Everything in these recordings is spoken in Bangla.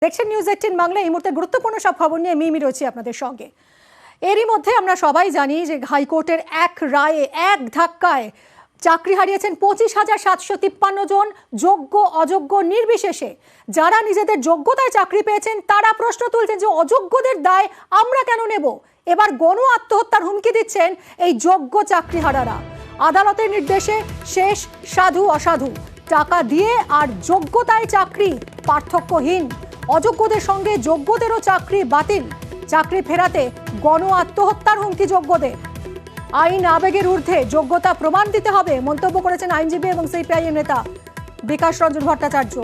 দেখছেন নিউজ 18 বাংলা। এই মুহূর্তে গুরুত্বপূর্ণ সব খবর নিয়ে মিমি রয়েছে আপনাদের সঙ্গে। এরই মধ্যে আমরা সবাই জানি যে হাইকোর্টের এক রায়ে এক ধাক্কায় চাকরি হারিয়েছেন 25,753 জন যোগ্য অযোগ্য নির্বিশেষে। যারা নিজেদের যোগ্যতায় চাকরি পেয়েছেন তারা প্রশ্ন তুলছেন যে অযোগ্যদের দায় আমরা কেন নেব। এবার গণ আত্মহত্যার হুমকি দিচ্ছেন এই যোগ্য চাকরিহারারা। আদালতের নির্দেশে শেষ সাধু অসাধু, টাকা দিয়ে আর যোগ্যতায় চাকরি পার্থক্যহীন। অযোগ্যদের সঙ্গে যোগ্যদেরও চাকরি বাতিল। চাকরি ফেরাতে গণ আত্মহত্যার হুমকি যোগ্যদের। আইন আবেগের ঊর্ধ্বে, যোগ্যতা প্রমাণ দিতে হবে মন্তব্য করেছেন আইনজীবী এবং সিপিআইএম নেতা বিকাশ রঞ্জন ভট্টাচার্য।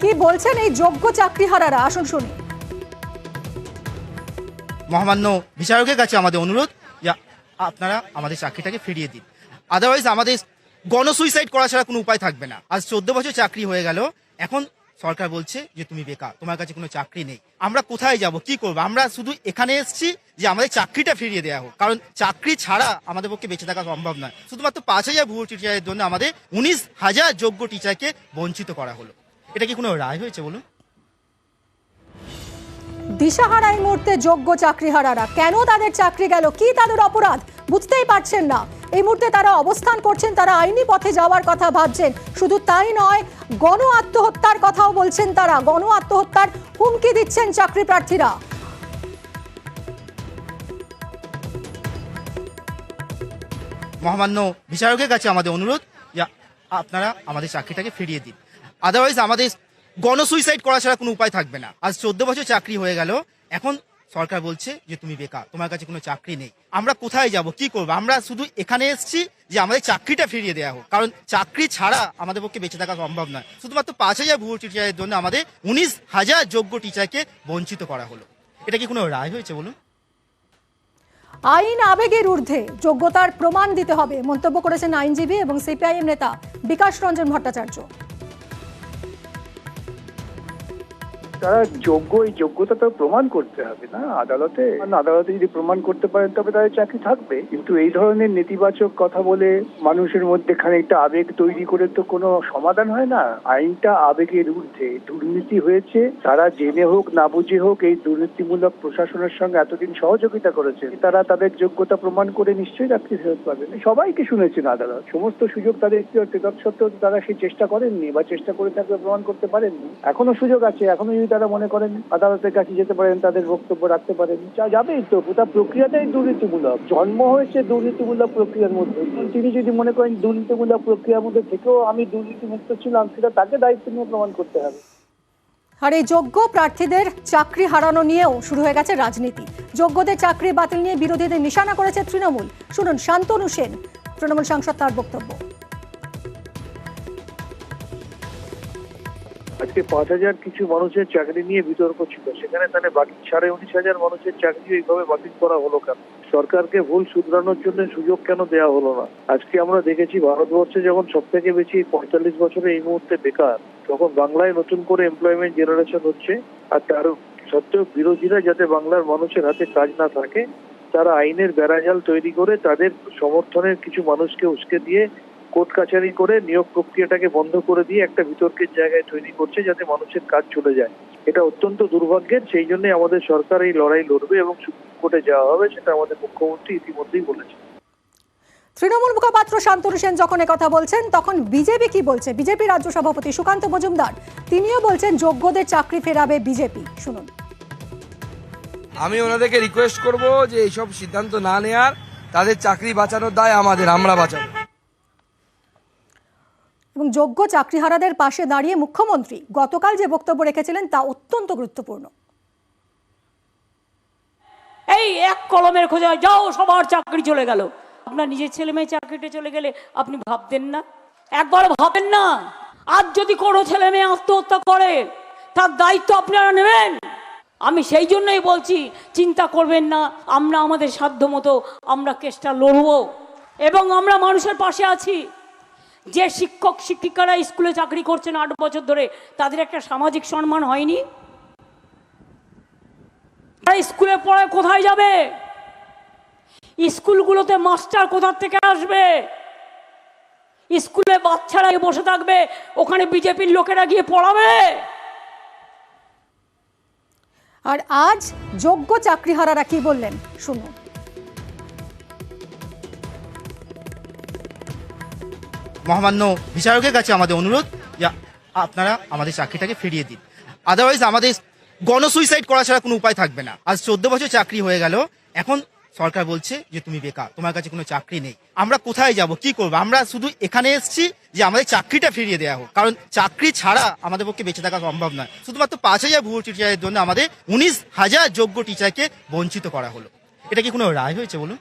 কি বলছেন এই যোগ্য চাকরিহারারা, আসুন শুনি। মহামান্য বিচারকের কাছে আমাদের অনুরোধ যে আপনারা আমাদের চাকরিটাকে ফিরিয়ে দিন, আদারওয়াইজ আমাদের গণসুইসাইড করা ছাড়া কোনো উপায় থাকবে না। আজ 14 বছর চাকরি হয়ে গেল, এখন সরকার বলছে যে তুমি বেকার, তোমার কাছে কোনো চাকরি নেই। আমরা কোথায় যাব, কি করব? আমরা শুধু এখানে এসেছি যে আমাদের চাকরিটা ফিরিয়ে দেওয়া হোক, কারণ চাকরি ছাড়া আমাদের পক্ষে বেঁচে থাকা সম্ভব নয়। শুধুমাত্র 5,000 ভুয়ো টিচারের জন্য আমাদের 19,000 যোগ্য টিচারকে বঞ্চিত করা হলো। এটা কি কোনো রায় হয়েছে বলুন? দিশাহারা এই মুহূর্তে যোগ্য চাকরিহারারা। কেন তাদের চাকরি গেল, কি তাদের অপরাধ বুঝতেই পারছেন না। এই মুহূর্তে তারা অবস্থান করছেন, তারা আইনি পথে যাওয়ার কথা ভাবছেন। শুধু তাই নয়, গণ আত্মহত্যার কথাও বলছেন তারা। গণ আত্মহত্যার হুমকি দিচ্ছেন চাকরি প্রার্থীরা। মহামান্য বিচারকের কাছে আমাদের অনুরোধ যে আপনারা আমাদের চাকরিটাকে ফিরিয়ে দিন, আদারওয়াইজ আমাদের গণসুইসাইড করা ছাড়া কোনো উপায় থাকবে না। আজ 14 বছর চাকরি হয়ে গেল, এখন সরকার বলছে যে তুমি বেকার, তোমার কাছে কোনো চাকরি নেই। আমরা কোথায় যাব, কি করব? আমরা শুধু এখানে এসেছি যে আমাদের চাকরিটা ফিরিয়ে দেওয়া হোক, কারণ চাকরি ছাড়া আমাদের পক্ষে বেঁচে থাকা সম্ভব নয়। শুধুমাত্র 5,000 ভুয়ো টিচারের জন্য আমাদের 19,000 যোগ্য টিচারকে বঞ্চিত করা হলো। এটা কি কোনো রায় হয়েছে বলুন? আইন আবেগের ঊর্ধ্বে, যোগ্যতার প্রমাণ দিতে হবে মন্তব্য করেছেন আইনজীবী এবং সিপিআইএম নেতা বিকাশ রঞ্জন ভট্টাচার্য। তারা যোগ্য, এই যোগ্যতা তো প্রমাণ করতে হবে না আদালতে। আদালতে যদি প্রমাণ করতে পারেন তবে তাদের চাকরি থাকবে। কিন্তু এই ধরনের নেতিবাচক কথা বলে মানুষের মধ্যে খানিকটা আবেগ তৈরি করে তো কোনো সমাধান হয় না। আইনটা আবেগের ঊর্ধ্বে। দুর্নীতি হয়েছে, তারা জেনে হোক না বুঝে হোক এই দুর্নীতিমূলক প্রশাসনের সঙ্গে এতদিন সহযোগিতা করেছে, তারা তাদের যোগ্যতা প্রমাণ করে নিশ্চয়ই চাকরি ফেরত পাবেন। সবাইকে শুনেছেন আদালত, সমস্ত সুযোগ তাদের তৎসত্ত্বেও তারা সেই চেষ্টা করেননি, বা চেষ্টা করে থাকলে প্রমাণ করতে পারেননি। এখনো সুযোগ আছে, এখনো যদি তারা মনে করেন আদালতের কাছে যেতে পারেন, তাদের বক্তব্য রাখতে পারেন। যাবেই তো, গোটা প্রক্রিয়াটাই দুর্নীতিমূলক। জন্ম হয়েছে দুর্নীতিমূলক প্রক্রিয়ার মধ্যে। তিনি যদি মনে করেন দুর্নীতিমূলক প্রক্রিয়ার মধ্যে থেকেও আমি দুর্নীতিমুক্ত ছিলাম, সেটা তাকে দায়িত্ব নিয়ে প্রমাণ করতে হবে। আর এই যোগ্য প্রার্থীদের চাকরি হারানো নিয়েও শুরু হয়ে গেছে রাজনীতি। যোগ্যদের চাকরি বাতিল নিয়ে বিরোধীদের নিশানা করেছে তৃণমূল। শুনুন শান্তনু সেন, তৃণমূল সাংসদ, তার বক্তব্য। আজকে 5,000 কিছু মানুষের চাকরি নিয়ে বিতর্ক ছিল, সেখানে তাহলে বাকি 19,500 মানুষের চাকরি এইভাবে বাতিল করা হলো কেন? সরকারকে ভুল শুধরানোর জন্য সুযোগ কেন দেওয়া হলো না? আজকে আমরা দেখেছি ভারতবর্ষে যখন সব থেকে বেশি 45 বছরে এই মুহূর্তে বেকার, তখন বাংলায় নতুন করে এমপ্লয়মেন্ট জেনারেশন হচ্ছে। আর তার সত্ত্বেও বিরোধীরা যাতে বাংলার মানুষের হাতে কাজ না থাকে, তারা আইনের বেড়াজাল তৈরি করে তাদের সমর্থনের কিছু মানুষকে উস্কে দিয়ে কোর্ট কাছারি করে নিয়োগ প্রক্রিয়াটাকে বন্ধ করে দিয়ে একটা বিতর্কের জায়গায় তৈরি করছে যাতে মানুষের কাজ চলে যায়। এটা অত্যন্ত দুর্ভাগ্যের। সেই জন্য আমাদের সরকার এই লড়াই লড়বে এবং সুপ্রিম কোর্টে যাওয়া হবে, সেটা আমাদের মুখ্যমন্ত্রী ইতিমধ্যেই বলেছে। তৃণমূল মুখপাত্র শান্তনু সেন যখন কথা বলছেন, তখন বিজেপি কি বলছে? বিজেপি রাজ্য সভাপতি সুকান্ত মজুমদার তিনিও বলছেন যোগ্যদের চাকরি ফেরাবে বিজেপি। শুনুন। আমি ওনাদেরকে রিকোয়েস্ট করব যে এইসব সিদ্ধান্ত না নেয়ার, তাদের চাকরি বাঁচানোর দায় আমাদের, আমরা বাঁচাবো। এবং যোগ্য চাকরিহারাদের পাশে দাঁড়িয়ে মুখ্যমন্ত্রী গতকাল যে বক্তব্য রেখেছিলেন তা অত্যন্ত গুরুত্বপূর্ণ। এই এক কলমের খোঁজায় যাও সবার চাকরি চলে গেল, আপনার নিজের ছেলে মেয়ে চাকরিটা চলে গেলে আপনি ভাবতেন না? একবার ভাবেন না? আজ যদি কোনো ছেলে মেয়ে আত্মহত্যা করে তার দায়িত্ব আপনারা নেবেন। আমি সেই জন্যই বলছি, চিন্তা করবেন না, আমরা আমাদের সাধ্য মতো আমরা কেসটা লড়বো এবং আমরা মানুষের পাশে আছি। যে শিক্ষক শিক্ষিকারা স্কুলে চাকরি করছেন 8 বছর ধরে, তাদের একটা সামাজিক সম্মান হয়নি? স্কুলে পড়ে কোথায় যাবে? স্কুলগুলোতে মাস্টার কোথা থেকে আসবে? স্কুলে বাচ্চারা গিয়ে বসে থাকবে, ওখানে বিজেপির লোকেরা গিয়ে পড়াবে। আর আজ যোগ্য চাকরিহারারা কি বললেন শুনুন। মহামান্য বিচারকের কাছে আমাদের অনুরোধ যে আপনারা আমাদের চাকরিটাকে ফিরিয়ে দিন। আদারওয়াইজ আমাদের গণসুইসাইড করা ছাড়া কোনো উপায় থাকবে না। আজ 14 বছর চাকরি হয়ে গেল, এখন সরকার বলছে যে তুমি বেকার, তোমার কাছে কোনো চাকরি নেই। আমরা কোথায় যাব, কি করবো? আমরা শুধু এখানে এসেছি যে আমাদের চাকরিটা ফিরিয়ে দেওয়া হোক, কারণ চাকরি ছাড়া আমাদের পক্ষে বেঁচে থাকা সম্ভব নয়। শুধুমাত্র 5,000 ভুয়ো টিচারের জন্য আমাদের 19,000 যোগ্য টিচারকে বঞ্চিত করা হলো। এটা কি কোনো রায় হয়েছে বলুন?